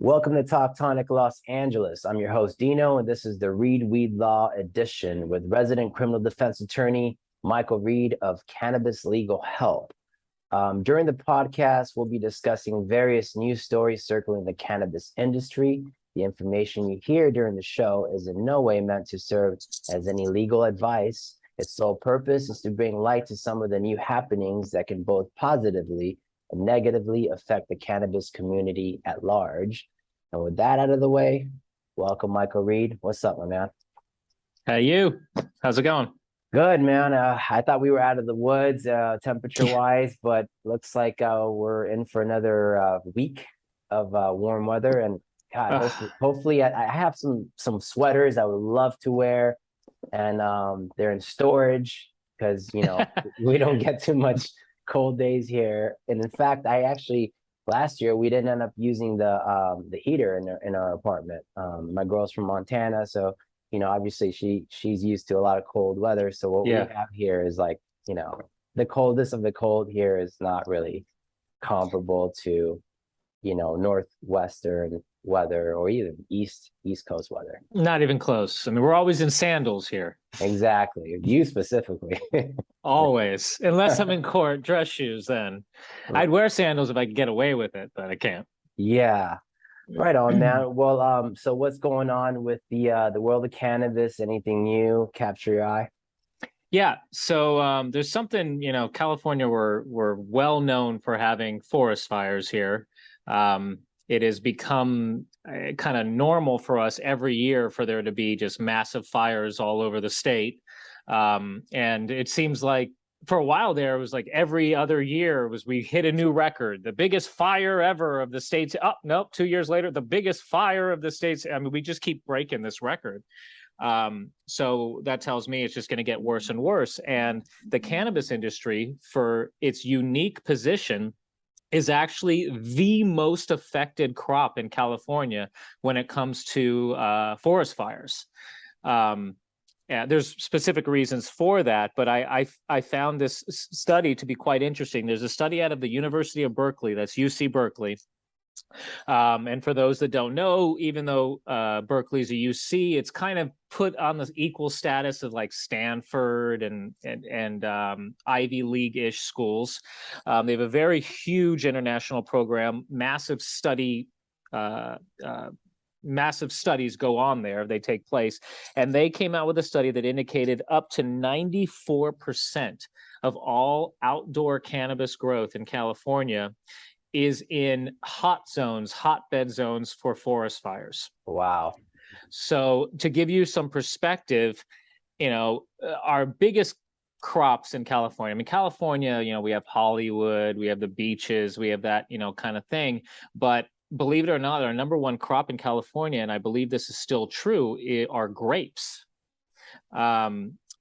Welcome to Talk Tonic Los Angeles. I'm your host, Dino, and this is the ReedWeed Law edition with resident criminal defense attorney Michael Reed of Cannabis Legal Help. During the podcast, we'll be discussing various news stories circling the cannabis industry. The information you hear during the show is in no way meant to serve as any legal advice. Its sole purpose is to bring light to some of the new happenings that can both positively and negatively affect the cannabis community at large. And with that out of the way, welcome Michael Reed. What's up, my man? Hey, you. How's it going? Good, man. I thought we were out of the woods temperature-wise, but looks like we're in for another week of warm weather. And God, hopefully I have some sweaters I would love to wear, and they're in storage because, you know, we don't get too much cold days here. And in fact, last year we didn't end up using the heater in our apartment. My girl's from Montana, so you know, obviously she's used to a lot of cold weather. So what we have here is like, you know, the coldest of the cold here is not really comparable to, you know, northwestern weather or even east coast weather. Not even close. I mean, we're always in sandals here. Exactly. You specifically. Always. Unless I'm in court, dress shoes then. I'd wear sandals if I could get away with it, but I can't. Yeah. Right on, man. Well, so what's going on with the world of cannabis? Anything new capture your eye? Yeah. So there's something, you know, California, we're well known for having forest fires here. It has become kind of normal for us every year for there to be just massive fires all over the state. And it seems like for a while there, it was like every other year we hit a new record, the biggest fire ever of the states. Oh, nope, 2 years later, the biggest fire of the states. I mean, we just keep breaking this record. So that tells me it's just going to get worse and worse. And the cannabis industry, for its unique position, is actually the most affected crop in California when it comes to forest fires. Yeah, there's specific reasons for that, but I found this study to be quite interesting. There's a study out of the University of Berkeley, that's UC Berkeley. And for those that don't know, even though Berkeley's a UC, it's kind of put on the equal status of like Stanford and Ivy League-ish schools. They have a very huge international program, massive studies go on there, they take place, and they came out with a study that indicated up to 94% of all outdoor cannabis growth in California is in hotbed zones for forest fires. Wow. So to give you some perspective, you know, our biggest crops in California, I mean, California, you know, we have Hollywood, we have the beaches, we have that, you know, kind of thing, but believe it or not, our number one crop in California, and I believe this is still true, are grapes.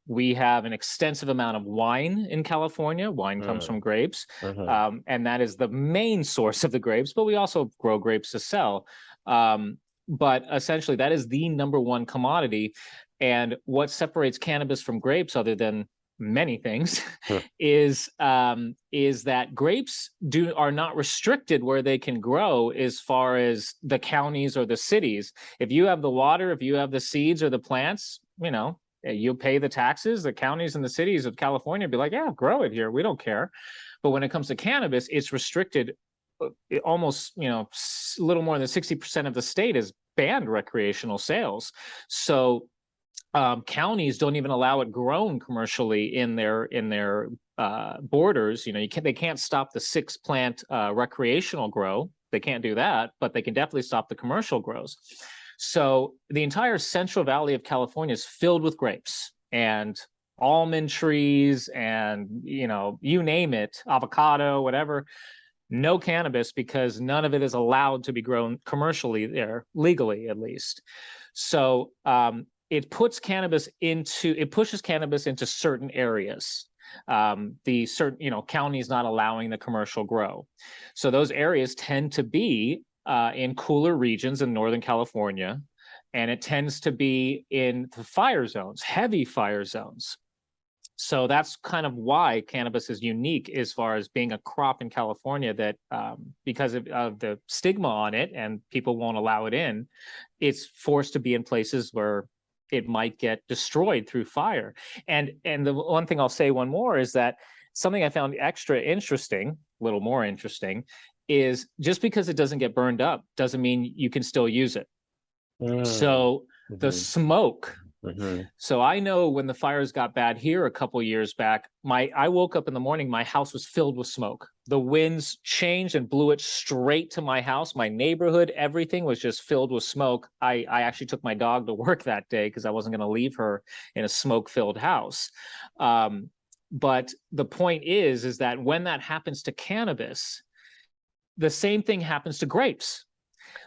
We have an extensive amount of wine in California. Wine comes from grapes, and that is the main source of the grapes, but we also grow grapes to sell. But essentially, that is the number one commodity. And what separates cannabis from grapes, other than many things, is that grapes are not restricted where they can grow as far as the counties or the cities. If you have the water, if you have the seeds or the plants, you know, you pay the taxes. The counties and the cities of California be like, yeah, grow it here, we don't care. But when it comes to cannabis, it's restricted. Almost, you know, a little more than 60% of the state is banned recreational sales. So counties don't even allow it grown commercially in their borders. You know, they can't stop the 6-plant recreational grow. They can't do that, but they can definitely stop the commercial grows. So the entire Central Valley of California is filled with grapes and almond trees and, you know, you name it, avocado, whatever. No cannabis, because none of it is allowed to be grown commercially there, legally at least. So it pushes cannabis into certain areas. The certain, you know, counties not allowing the commercial grow. So those areas tend to be in cooler regions in Northern California, and it tends to be in the fire zones, heavy fire zones. So that's kind of why cannabis is unique as far as being a crop in California, that because of the stigma on it and people won't allow it in, it's forced to be in places where it might get destroyed through fire. And the one thing I'll say one more is that something I found extra interesting, a little more interesting, is just because it doesn't get burned up doesn't mean you can still use it. So the smoke. So I know when the fires got bad here a couple years back, I woke up in the morning, my house was filled with smoke. The winds changed and blew it straight to my house. My neighborhood, everything was just filled with smoke. I actually took my dog to work that day because I wasn't going to leave her in a smoke-filled house. But the point is that when that happens to cannabis, the same thing happens to grapes.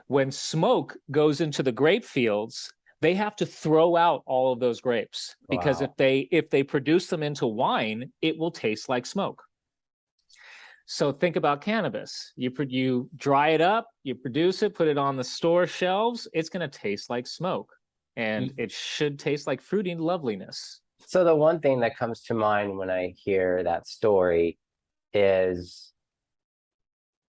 When smoke goes into the grape fields, they have to throw out all of those grapes, because if they produce them into wine, it will taste like smoke. So think about cannabis. You dry it up, you produce it, put it on the store shelves, it's going to taste like smoke, and it should taste like fruity loveliness. So the one thing that comes to mind when I hear that story is,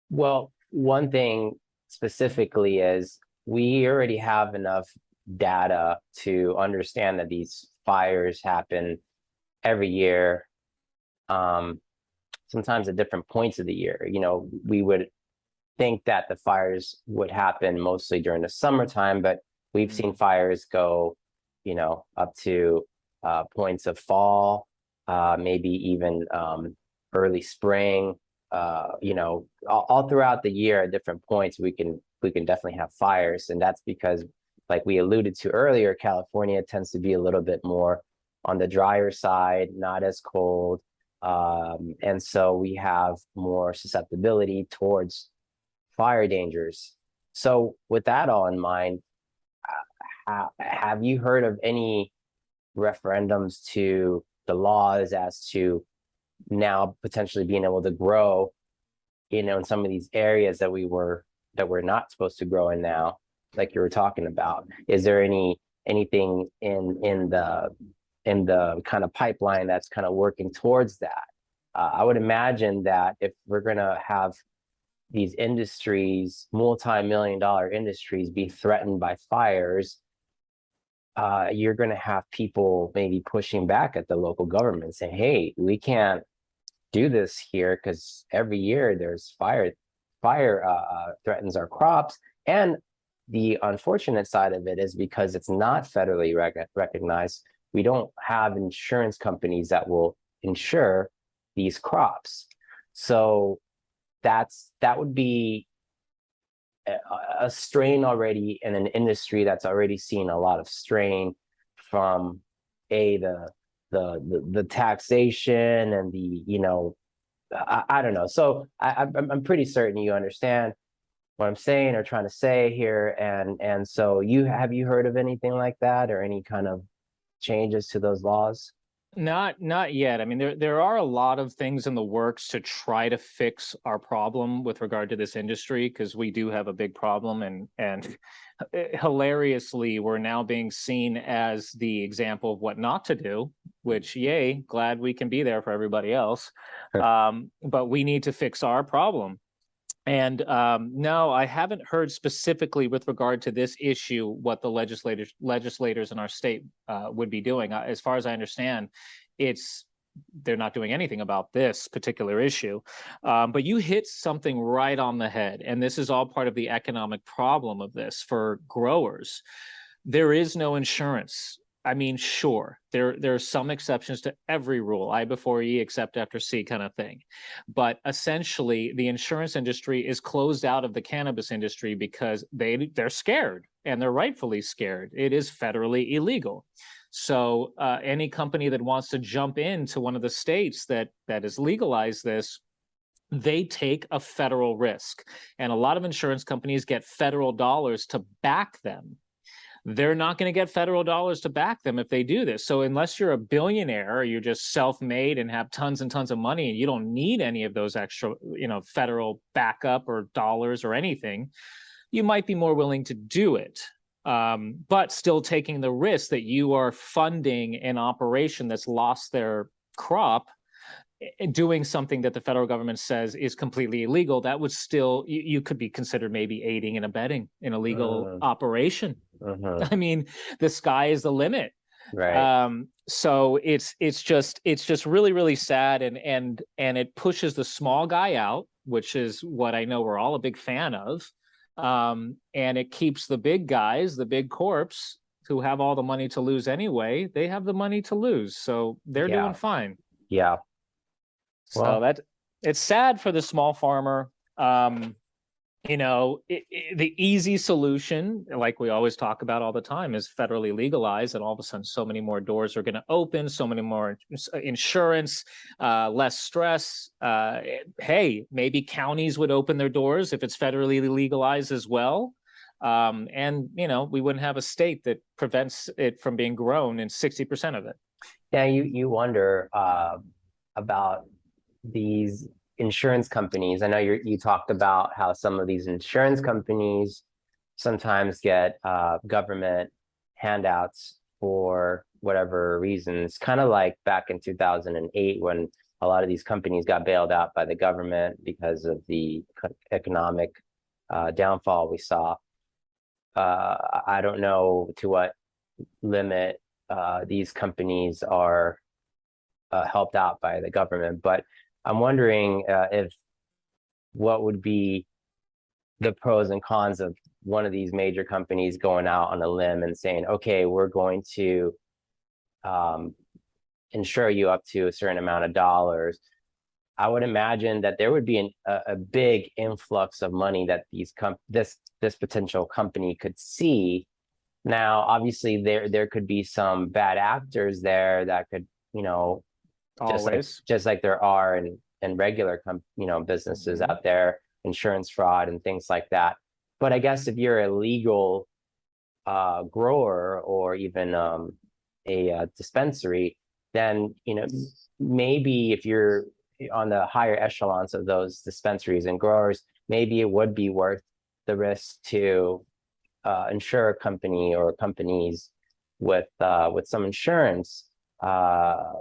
well, one thing specifically is we already have enough data to understand that these fires happen every year, sometimes at different points of the year. You know, we would think that the fires would happen mostly during the summertime, but we've seen fires go, you know, up to points of fall, maybe even early spring. You know, all throughout the year at different points, we can definitely have fires, and that's because, like we alluded to earlier, California tends to be a little bit more on the drier side, not as cold. And so we have more susceptibility towards fire dangers. So with that all in mind, have you heard of any referendums to the laws as to now potentially being able to grow, you know, in some of these areas that we're not supposed to grow in now, like you were talking about? Is there anything in the kind of pipeline that's kind of working towards that? I would imagine that if we're gonna have these industries, multi-million-dollar industries, be threatened by fires, you're gonna have people maybe pushing back at the local government, saying, "Hey, we can't do this here because every year there's fire threatens our crops." And the unfortunate side of it is, because it's not federally recognized, we don't have insurance companies that will insure these crops. So that would be a strain already in an industry that's already seen a lot of strain from the taxation and the, you know, I don't know. So I'm pretty certain you understand what I'm saying or trying to say here. And so have you heard of anything like that, or any kind of changes to those laws? Not yet. I mean, there are a lot of things in the works to try to fix our problem with regard to this industry, because we do have a big problem, and hilariously, we're now being seen as the example of what not to do, which, yay, glad we can be there for everybody else. But we need to fix our problem. And no, I haven't heard specifically with regard to this issue what the legislators in our state would be doing. As far as I understand, they're not doing anything about this particular issue. But you hit something right on the head, and this is all part of the economic problem of this for growers. There is no insurance. I mean, sure, there are some exceptions to every rule, I before E, except after C kind of thing. But essentially, the insurance industry is closed out of the cannabis industry because they're scared, and they're rightfully scared. It is federally illegal. So any company that wants to jump into one of the states that has legalized this, they take a federal risk. And a lot of insurance companies get federal dollars to back them. They're not going to get federal dollars to back them if they do this. So unless you're a billionaire or you're just self-made and have tons and tons of money, and you don't need any of those extra, you know, federal backup or dollars or anything, you might be more willing to do it. But still taking the risk that you are funding an operation that's lost their crop doing something that the federal government says is completely illegal, that would still, you could be considered maybe aiding and abetting an illegal operation. I mean, the sky is the limit. Right. So it's just really, really sad, and it pushes the small guy out, which is what I know we're all a big fan of. And it keeps the big guys, the big corps, who have all the money to lose anyway, they have the money to lose. So they're doing fine. Yeah. So Well, it's sad for the small farmer. The easy solution, like we always talk about all the time, is federally legalized, and all of a sudden so many more doors are going to open, so many more insurance, less stress. Hey, maybe counties would open their doors if it's federally legalized as well. And we wouldn't have a state that prevents it from being grown in 60% of it. yeah, you wonder about these insurance companies. I know you talked about how some of these insurance companies sometimes get government handouts for whatever reasons, kind of like back in 2008 when a lot of these companies got bailed out by the government because of the economic downfall we saw. I don't know to what limit these companies are helped out by the government, but I'm wondering if what would be the pros and cons of one of these major companies going out on a limb and saying, okay, we're going to insure you up to a certain amount of dollars. I would imagine that there would be a big influx of money that this potential company could see. Now, obviously, there could be some bad actors there that could, just like there are in regular businesses out there, insurance fraud and things like that. But I guess if you're a legal grower or even a dispensary, then maybe if you're on the higher echelons of those dispensaries and growers, maybe it would be worth the risk to insure a company or companies with some insurance. I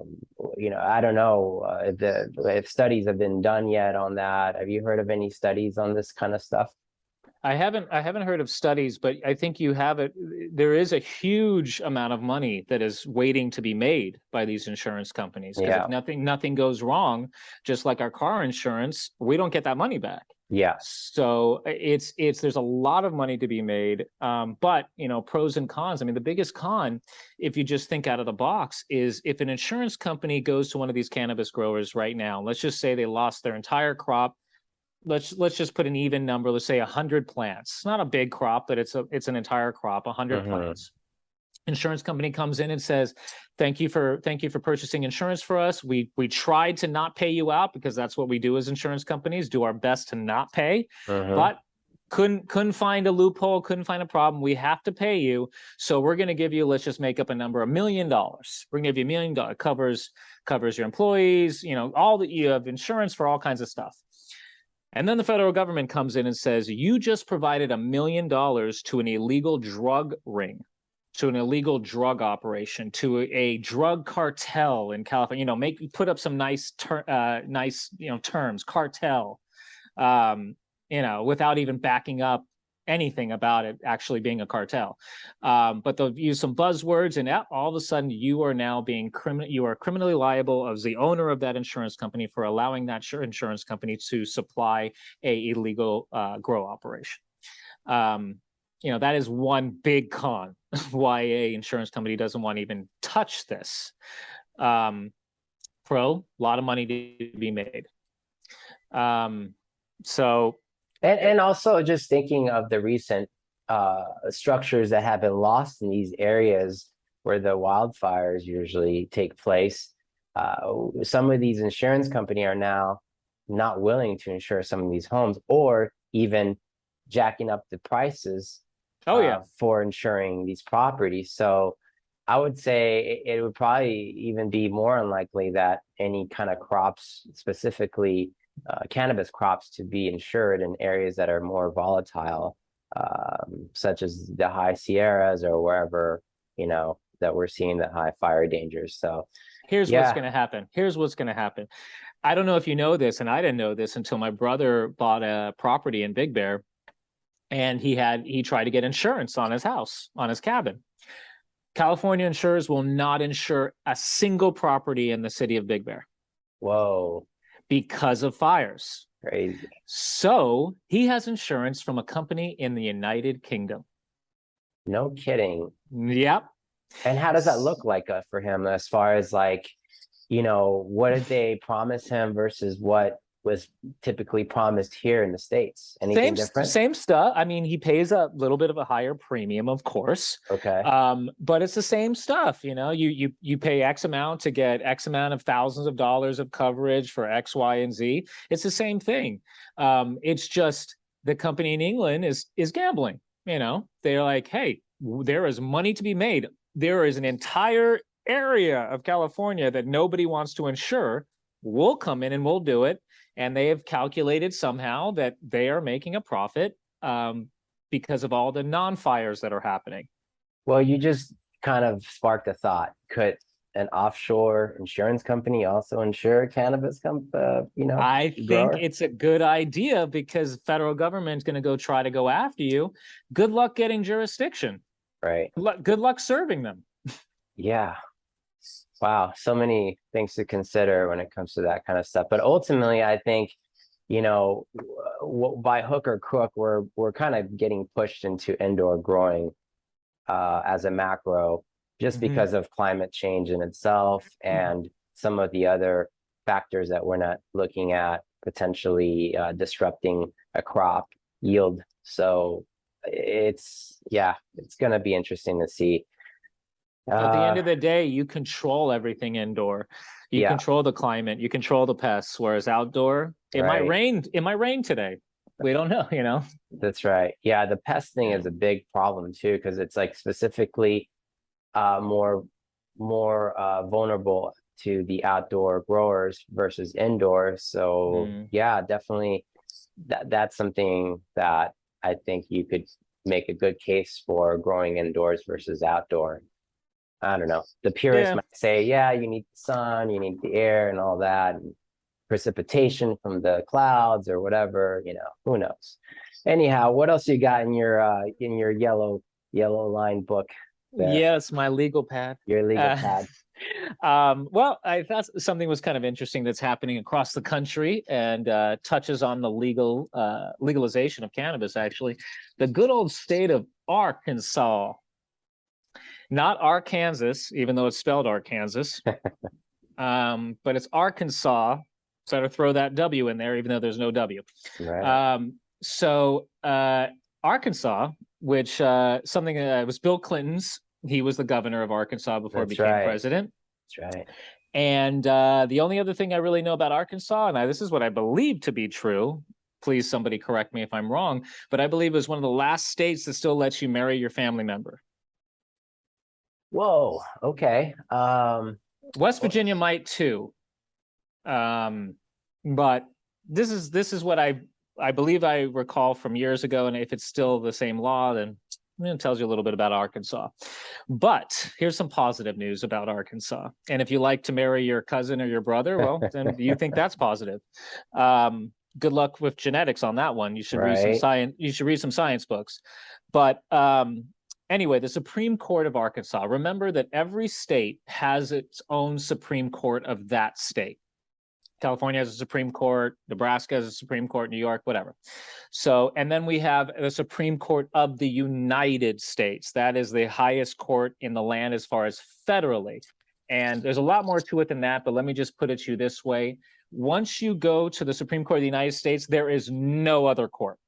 don't know if studies have been done yet on that. Have you heard of any studies on this kind of stuff? I haven't heard of studies, but I think you have it. There is a huge amount of money that is waiting to be made by these insurance companies. Because if nothing goes wrong, just like our car insurance, we don't get that money back. Yeah. So there's a lot of money to be made. But pros and cons. I mean, the biggest con, if you just think out of the box, is if an insurance company goes to one of these cannabis growers right now, let's just say they lost their entire crop. Let's just put an even number. Let's say 100 plants. It's not a big crop, but it's an entire crop, 100 plants. Insurance company comes in and says, thank you for purchasing insurance for us. We tried to not pay you out because that's what we do as insurance companies, do our best to not pay, but couldn't find a loophole, couldn't find a problem. We have to pay you. So we're going to give you, let's just make up a number, $1 million. We're going to give you $1 million. Covers your employees, all that you have insurance for all kinds of stuff. And then the federal government comes in and says, you just provided $1 million to an illegal drug ring, to an illegal drug operation, to a drug cartel in California. Put up some nice terms, cartel, without even backing up anything about it actually being a cartel. But they'll use some buzzwords, and all of a sudden you are now you are criminally liable as the owner of that insurance company for allowing that insurance company to supply a illegal grow operation. That is one big con why a insurance company doesn't want to even touch this. Pro, a lot of money to be made. And also just thinking of the recent structures that have been lost in these areas where the wildfires usually take place. Some of these insurance companies are now not willing to insure some of these homes, or even jacking up the prices for insuring these properties. So I would say it would probably even be more unlikely that any kind of crops, specifically cannabis crops, to be insured in areas that are more volatile, such as the high Sierras or wherever, that we're seeing the high fire dangers. So Here's what's going to happen. Here's what's going to happen. I don't know if you know this, and I didn't know this until my brother bought a property in Big Bear, and he tried to get insurance on his house, on his cabin. California insurers will not insure a single property in the city of Big Bear. Whoa. Because of fires. Crazy. So he has insurance from a company in the United Kingdom. No kidding. Yep. And how does that look like for him as far as like, you know, what did they promise him versus what was typically promised here in the States? Anything different? Same stuff. I mean, he pays a little bit of a higher premium, of course. Okay. But it's the same stuff. You know, you pay X amount to get X amount of thousands of dollars of coverage for X, Y, and Z. It's the same thing. It's just the company in England is gambling. You know, they're like, hey, there is money to be made. There is an entire area of California that nobody wants to insure. We'll come in and we'll do it. And they have calculated somehow that they are making a profit because of all the non-fires that are happening. Well, you just kind of sparked a thought. Could an offshore insurance company also insure a cannabis I think it's a good idea because the federal government is going to try to go after you. Good luck getting jurisdiction. Right. Good luck serving them. Yeah. Wow, so many things to consider when it comes to that kind of stuff. But ultimately, I think, you know, by hook or crook, we're kind of getting pushed into indoor growing as a macro, just because of climate change in itself and some of the other factors that we're not looking at potentially disrupting a crop yield. So it's going to be interesting to see. At the end of the day, you control everything indoor. You control the climate, you control the pests, whereas outdoor, it might rain. It might rain today. We don't know, you know? That's right. Yeah, the pest thing is a big problem too, because it's like specifically more vulnerable to the outdoor growers versus indoor. So yeah, definitely that's something that I think you could make a good case for growing indoors versus outdoor. I don't know. The purists might say, yeah, you need the sun, you need the air and all that, and precipitation from the clouds or whatever, you know, who knows. Anyhow, what else you got in your yellow line book there? Yes, my legal pad. Your legal pad. Well, I thought something was kind of interesting that's happening across the country and touches on the legalization of cannabis, actually. The good old state of Arkansas. Not Arkansas, even though it's spelled Arkansas, but it's Arkansas. So to throw that W in there, even though there's no W. Right. Arkansas, which something was Bill Clinton's. He was the governor of Arkansas before he became president. That's right. And the only other thing I really know about Arkansas, and this is what I believe to be true. Please, somebody correct me if I'm wrong, but I believe it was one of the last states that still lets you marry your family member. Whoa. Okay. West Virginia might too. But this is what I believe I recall from years ago, and if it's still the same law, then it tells you a little bit about Arkansas. But here's some positive news about Arkansas. And if you like to marry your cousin or your brother, well, then you think that's positive. Good luck with genetics on that one. You should read some science. You should read some science books. But anyway, the Supreme Court of Arkansas. Remember that every state has its own Supreme Court of that state. California has a Supreme Court, Nebraska has a Supreme Court, New York, whatever. So, and then we have the Supreme Court of the United States. That is the highest court in the land as far as federally. And there's a lot more to it than that, but let me just put it to you this way. Once you go to the Supreme Court of the United States, there is no other court.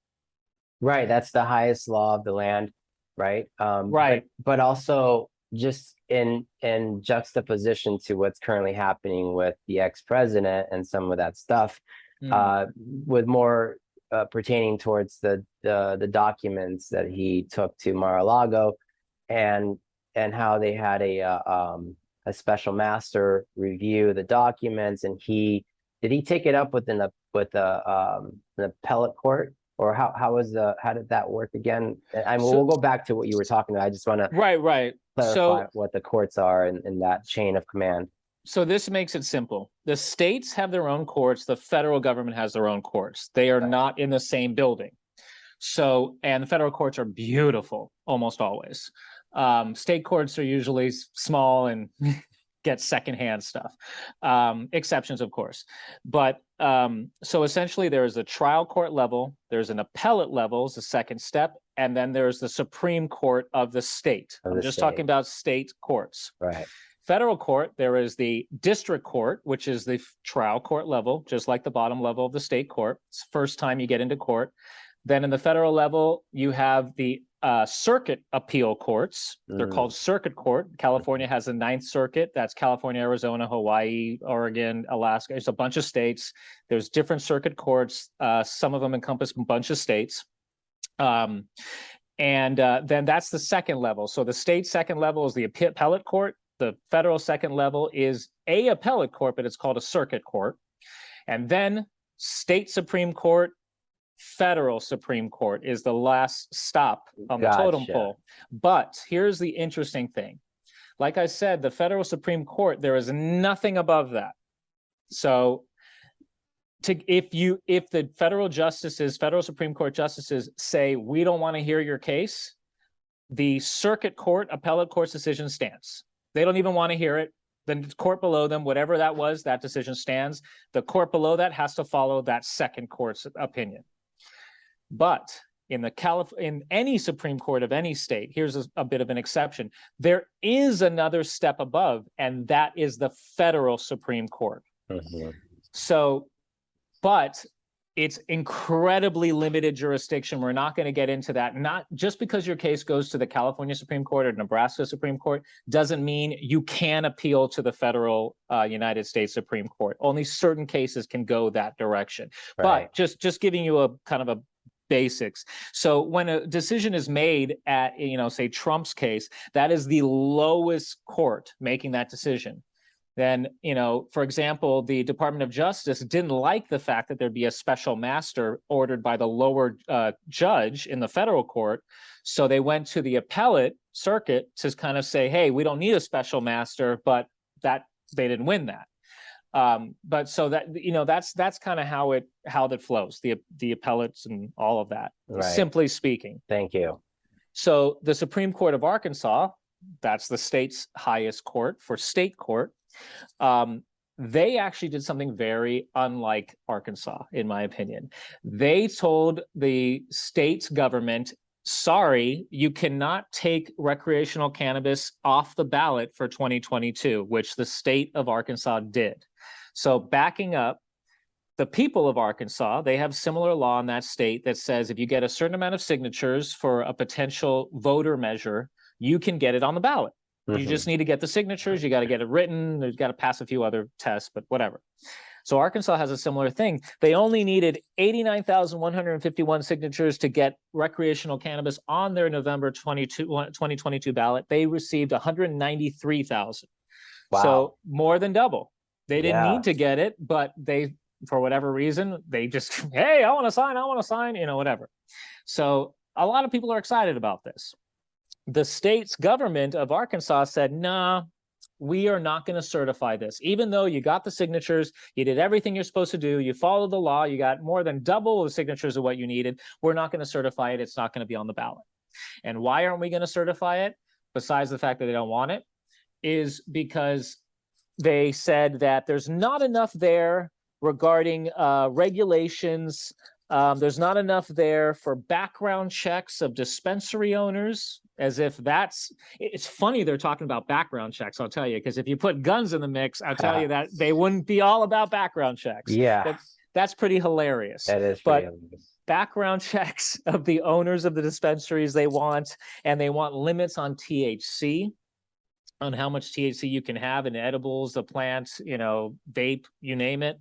Right, that's the highest law of the land, right? Right. But also just in juxtaposition to what's currently happening with the ex-president and some of that stuff, with more pertaining towards the documents that he took to Mar-a-Lago, and how they had a special master review the documents, and did he take it up with the appellate court? Or how did that work again? We'll go back to what you were talking about. I just want to clarify what the courts are in that chain of command. So this makes it simple. The states have their own courts. The federal government has their own courts. They are not in the same building. So, and the federal courts are beautiful almost always. State courts are usually small and get secondhand stuff. Exceptions, of course. But so essentially there is a trial court level, there's an appellate level is the second step, and then there's the Supreme Court of the state. I'm just talking about state courts. Right. Federal court, there is the district court, which is the trial court level, just like the bottom level of the state court. It's the first time you get into court. Then in the federal level, you have the circuit appeal courts. They're called circuit court. California has the Ninth Circuit. That's California, Arizona, Hawaii, Oregon, Alaska. It's a bunch of states. There's different circuit courts. Some of them encompass a bunch of states. Then that's the second level. So the state second level is the appellate court. The federal second level is a appellate court, but it's called a circuit court. And then state Supreme Court, federal Supreme Court is the last stop on the totem pole. But here's the interesting thing. Like I said, the federal Supreme Court, there is nothing above that. So if the federal Supreme Court justices say, we don't want to hear your case, the circuit court, appellate court's decision stands. They don't even want to hear it. The court below them, whatever that was, that decision stands. The court below that has to follow that second court's opinion. But in any Supreme Court of any state, here's a bit of an exception. There is another step above, and that is the federal Supreme Court. So, but it's incredibly limited jurisdiction. We're not going to get into that. Not just because your case goes to the California Supreme Court or Nebraska Supreme Court doesn't mean you can appeal to the federal United States Supreme Court. Only certain cases can go that direction. Right. But just giving you a kind of a basics. So when a decision is made at, say Trump's case, that is the lowest court making that decision. Then, for example, the Department of Justice didn't like the fact that there'd be a special master ordered by the lower judge in the federal court. So they went to the appellate circuit to kind of say, hey, we don't need a special master, but that they didn't win that. But so that, that's kind of how that flows, the appellates and all of that, simply speaking. Thank you. So the Supreme Court of Arkansas, that's the state's highest court for state court. They actually did something very unlike Arkansas, in my opinion. They told the state's government, sorry, you cannot take recreational cannabis off the ballot for 2022, which the state of Arkansas did. So backing up, the people of Arkansas, they have similar law in that state that says if you get a certain amount of signatures for a potential voter measure, you can get it on the ballot. You just need to get the signatures. You got to get it written. There's got to pass a few other tests, but whatever. So Arkansas has a similar thing. They only needed 89,151 signatures to get recreational cannabis on their November 2022 ballot. They received 193,000. Wow. So more than double. They didn't need to get it, but they, for whatever reason, they just, hey, I want to sign, whatever. So a lot of people are excited about this. The state's government of Arkansas said, nah, we are not going to certify this. Even though you got the signatures, you did everything you're supposed to do, you followed the law, you got more than double the signatures of what you needed, we're not going to certify it. It's not going to be on the ballot. And why aren't we going to certify it, besides the fact that they don't want it, is because they said that there's not enough there regarding regulations. There's not enough there for background checks of dispensary owners, as if it's funny they're talking about background checks, I'll tell you, because if you put guns in the mix, I'll tell you that they wouldn't be all about background checks. Yeah. That's pretty hilarious. That is pretty hilarious. Background checks of the owners of the dispensaries they want, and they want limits on THC, on how much THC you can have in edibles, the plants, vape, you name it.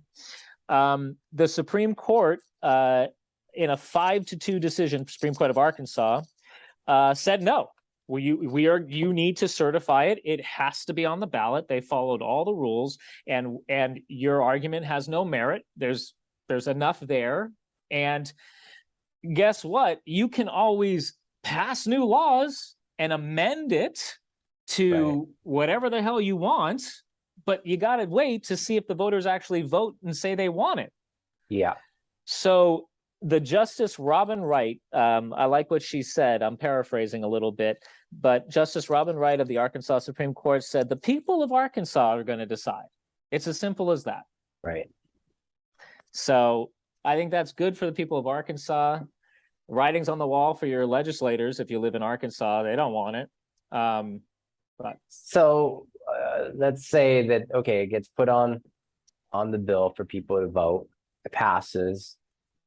The Supreme Court, in a 5-2 decision, Supreme Court of Arkansas, said no. You need to certify it. It has to be on the ballot. They followed all the rules, and your argument has no merit. There's enough there, and guess what? You can always pass new laws and amend it to whatever the hell you want. but you got to wait to see if the voters actually vote and say they want it. Yeah. So the Justice Robin Wright, I like what she said. I'm paraphrasing a little bit, but Justice Robin Wright of the Arkansas Supreme Court said the people of Arkansas are going to decide. It's as simple as that. Right. So I think that's good for the people of Arkansas. Writing's on the wall for your legislators. If you live in Arkansas, they don't want it. But so let's say that, okay, it gets put on the bill for people to vote. It passes.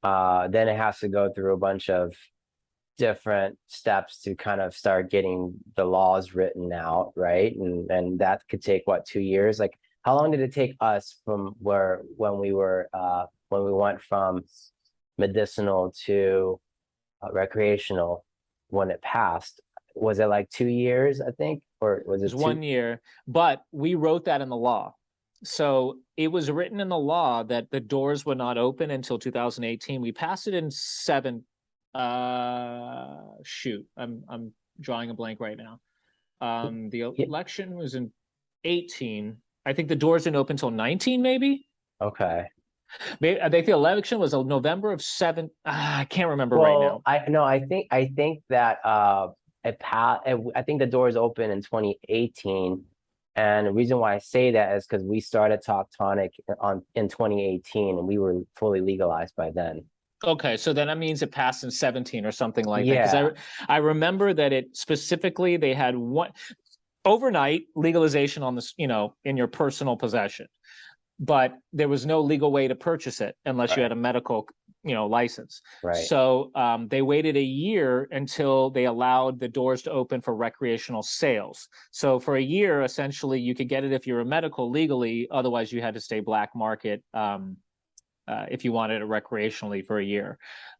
Then it has to go through a bunch of different steps to kind of start getting the laws written out, right? And that could take what, 2 years? Like, how long did it take us from when we went from medicinal to recreational when it passed? Was it like 2 years, I think, or was it 1 year? But we wrote that in the law. So it was written in the law that the doors would not open until 2018. We passed it in shoot, I'm drawing a blank right now. The election was in 18. I think the doors didn't open until 19, maybe. Okay. Maybe I think the election was November of 7. I can't remember right now. I think that it passed. I think the doors open in 2018, and the reason why I say that is because we started Talk Tonic in 2018, and we were fully legalized by then. Okay, so then that means it passed in 17 or something like that. Yeah. Because I remember that it specifically, they had one overnight legalization on this, in your personal possession, but there was no legal way to purchase it unless you had a medical, license. Right. So they waited a year until they allowed the doors to open for recreational sales. So for a year, essentially, you could get it if you're a medical legally. Otherwise, you had to stay black market if you wanted it recreationally for a year.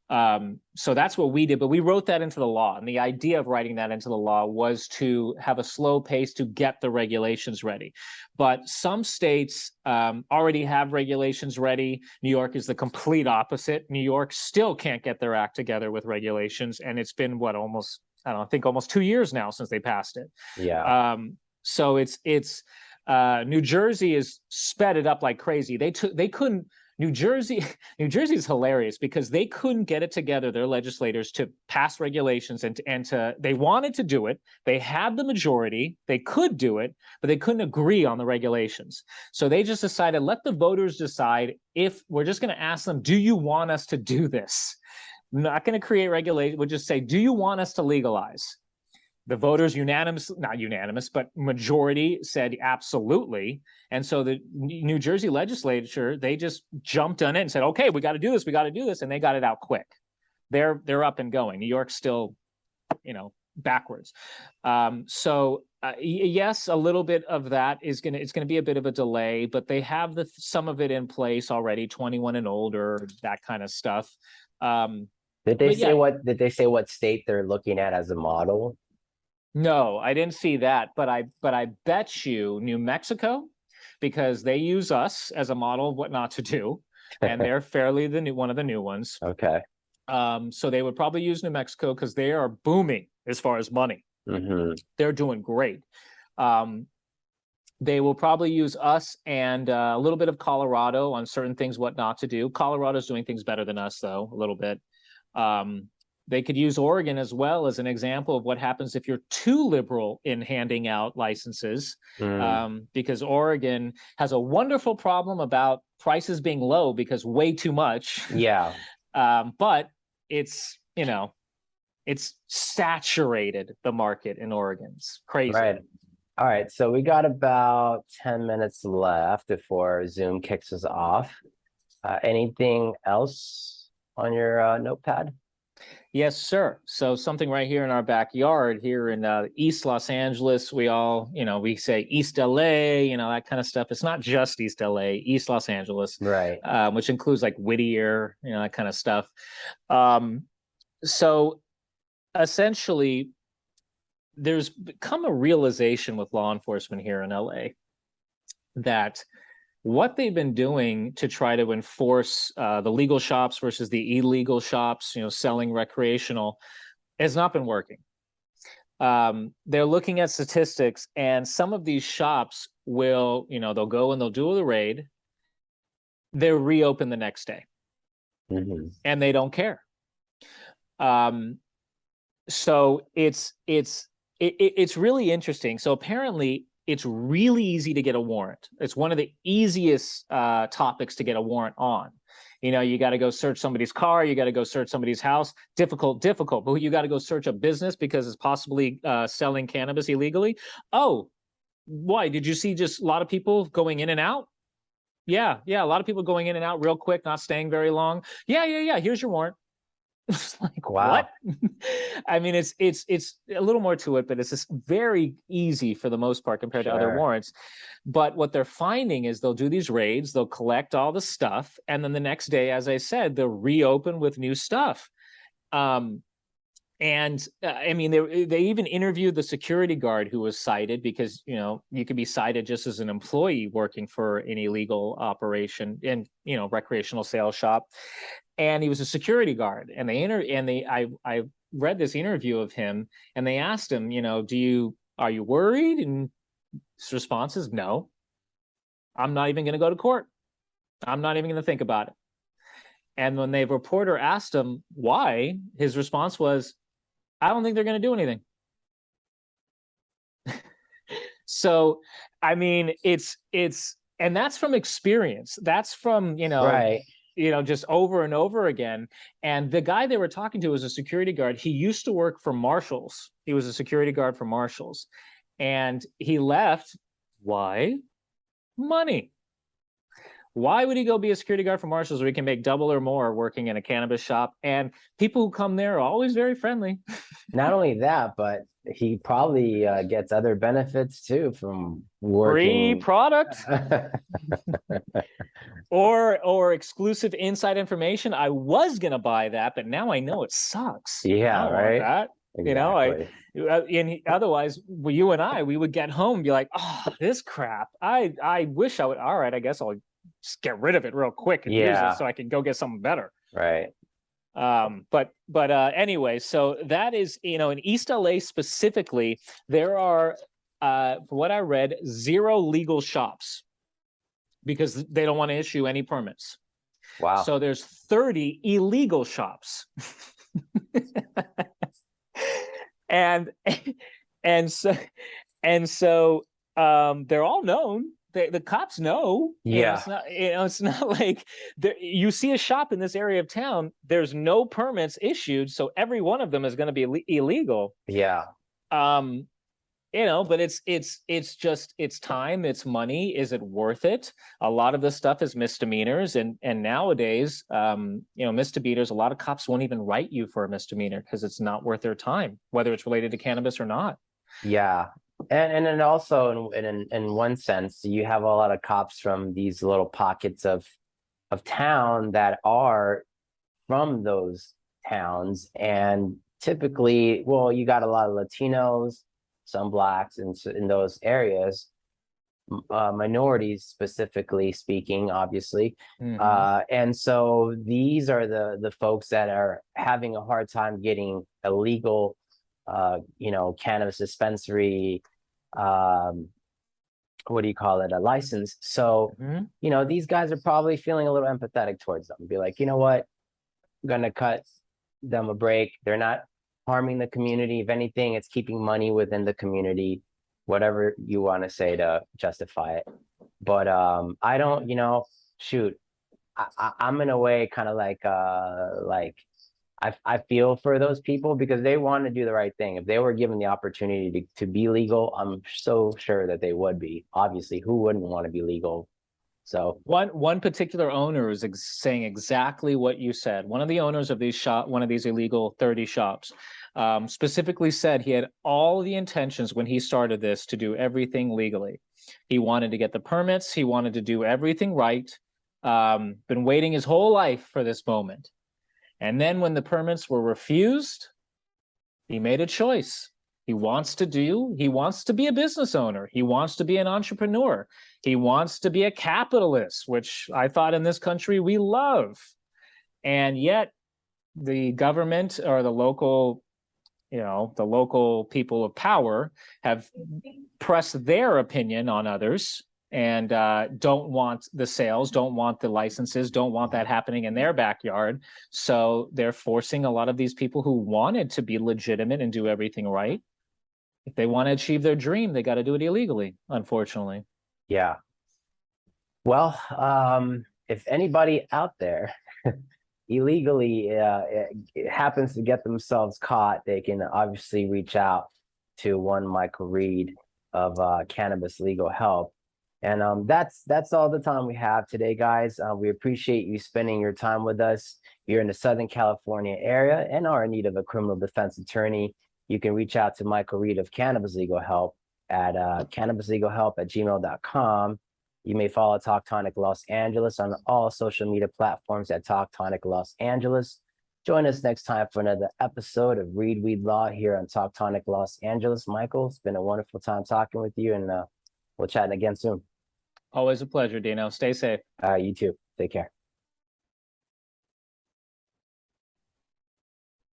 So that's what we did, but we wrote that into the law. And the idea of writing that into the law was to have a slow pace to get the regulations ready. But some states already have regulations ready. New York is the complete opposite. New York still can't get their act together with regulations. And it's been almost 2 years now since they passed it. Yeah. So it's New Jersey is sped it up like crazy. They couldn't. New Jersey is hilarious because they couldn't get it together, their legislators, to pass regulations and they wanted to do it. They had the majority, they could do it, but they couldn't agree on the regulations. So they just decided, let the voters decide. If we're just going to ask them, do you want us to do this? We're not going to create regulation. We'll just say, do you want us to legalize? The voters not unanimous, but majority said absolutely. And so the New Jersey legislature, they just jumped on it and said, okay, we got to do this. We got to do this. And they got it out quick. They're up and going. New York's still, backwards. Yes, a little bit of that it's going to be a bit of a delay, but they have some of it in place already, 21 and older, that kind of stuff. Did they say what state they're looking at as a model? No, I didn't see that, but I bet you New Mexico, because they use us as a model of what not to do, and they're fairly one of the new ones. Okay. So they would probably use New Mexico because they are booming as far as money. Mm-hmm. They're doing great. They will probably use us and a little bit of Colorado on certain things, what not to do. Colorado's doing things better than us, though, a little bit. They could use Oregon as well as an example of what happens if you're too liberal in handing out licenses, because Oregon has a wonderful problem about prices being low because way too much. Yeah. But it's saturated the market in Oregon. It's crazy. Right. All right. So we got about 10 minutes left before Zoom kicks us off. Anything else on your notepad? Yes, sir. So something right here in our backyard here in East Los Angeles, we all, we say East LA, that kind of stuff. It's not just East LA, East Los Angeles, right? Which includes like Whittier, that kind of stuff. So essentially, there's become a realization with law enforcement here in LA that what they've been doing to try to enforce the legal shops versus the illegal shops, selling recreational, has not been working. They're looking at statistics, and some of these shops will, they'll go and they'll do the raid. They're reopen the next day, and they don't care. So it's really interesting. So apparently it's really easy to get a warrant. It's one of the easiest topics to get a warrant on. You got to go search somebody's car, you got to go search somebody's house. Difficult, but you got to go search a business because it's possibly selling cannabis illegally. Oh, why? Did you see just a lot of people going in and out? Yeah, a lot of people going in and out real quick, not staying very long. Yeah. Here's your warrant. It's like, wow. What? I mean, it's a little more to it, but it's just very easy for the most part compared to other warrants. But what they're finding is they'll do these raids, they'll collect all the stuff, and then the next day, as I said, they'll reopen with new stuff. I mean, they even interviewed the security guard who was cited, because you could be cited just as an employee working for an illegal operation in recreational sales shop, and he was a security guard. And I read this interview of him, and they asked him, are you worried? And his response is, no, I'm not even going to go to court. I'm not even going to think about it. And when the reporter asked him why, his response was, I don't think they're going to do anything. So, I mean, and that's from experience. That's from, just over and over again. And the guy they were talking to was a security guard. He used to work for Marshalls. He was a security guard for Marshalls. And he left. Why? Money. Why would he go be a security guard for Marshalls where he can make double or more working in a cannabis shop? And people who come there are always very friendly. Not only that, but he probably gets other benefits too from working. Free product. or exclusive inside information. I was going to buy that, but now I know it sucks. Yeah, right. That. Exactly. And otherwise, you and I, we would get home and be like, oh, this crap. I wish I would. All right, I guess I'll just get rid of it real quick and use it so I can go get something better. Right. But anyway, so that is, in East LA specifically, there are, from what I read, 0 legal shops because they don't want to issue any permits. Wow. So there's 30 illegal shops. and so they're all known. The cops know. Yeah. It's not like you see a shop in this area of town, there's no permits issued, so every one of them is going to be illegal. Yeah. But it's time, it's money. Is it worth it? A lot of this stuff is misdemeanors, and nowadays, misdemeanors, a lot of cops won't even write you for a misdemeanor because it's not worth their time, whether it's related to cannabis or not. Yeah. And then also in one sense, you have a lot of cops from these little pockets of town that are from those towns, and typically, well, you got a lot of Latinos, some blacks in those areas, minorities specifically speaking, obviously. And so these are the folks that are having a hard time getting a legal cannabis dispensary, what do you call it, a license. So these guys are probably feeling a little empathetic towards them, be like, you know what, I'm gonna cut them a break. They're not harming the community. If anything, it's keeping money within the community, whatever you want to say to justify it. But I don't, shoot, I'm in a way kind of like I feel for those people because they want to do the right thing. If they were given the opportunity to be legal, I'm so sure that they would be. Obviously, who wouldn't want to be legal? So one particular owner is saying exactly what you said. One of the owners of one of these illegal 30 shops, specifically said he had all the intentions when he started this to do everything legally. He wanted to get the permits. He wanted to do everything right. Been waiting his whole life for this moment. And then when the permits were refused, he made a choice. He wants to be a business owner. He wants to be an entrepreneur. He wants to be a capitalist, which I thought in this country we love. And yet the government or the local the local people of power have pressed their opinion on others and don't want the sales, don't want the licenses, don't want that happening in their backyard. So they're forcing a lot of these people who wanted to be legitimate and do everything right. If they want to achieve their dream, they got to do it illegally, unfortunately. Yeah. Well, if anybody out there illegally happens to get themselves caught, they can obviously reach out to one Michael Reed of Cannabis Legal Help. And that's all the time we have today, guys. We appreciate you spending your time with us. If you're in the Southern California area and are in need of a criminal defense attorney, you can reach out to Michael Reed of Cannabis Legal Help at cannabislegalhelp@gmail.com. You may follow Talk Tonic Los Angeles on all social media platforms at Talk Tonic Los Angeles. Join us next time for another episode of ReedWeed Law here on Talk Tonic Los Angeles. Michael, it's been a wonderful time talking with you, and we'll chat again soon. Always a pleasure, Dino. Stay safe. You too. Take care.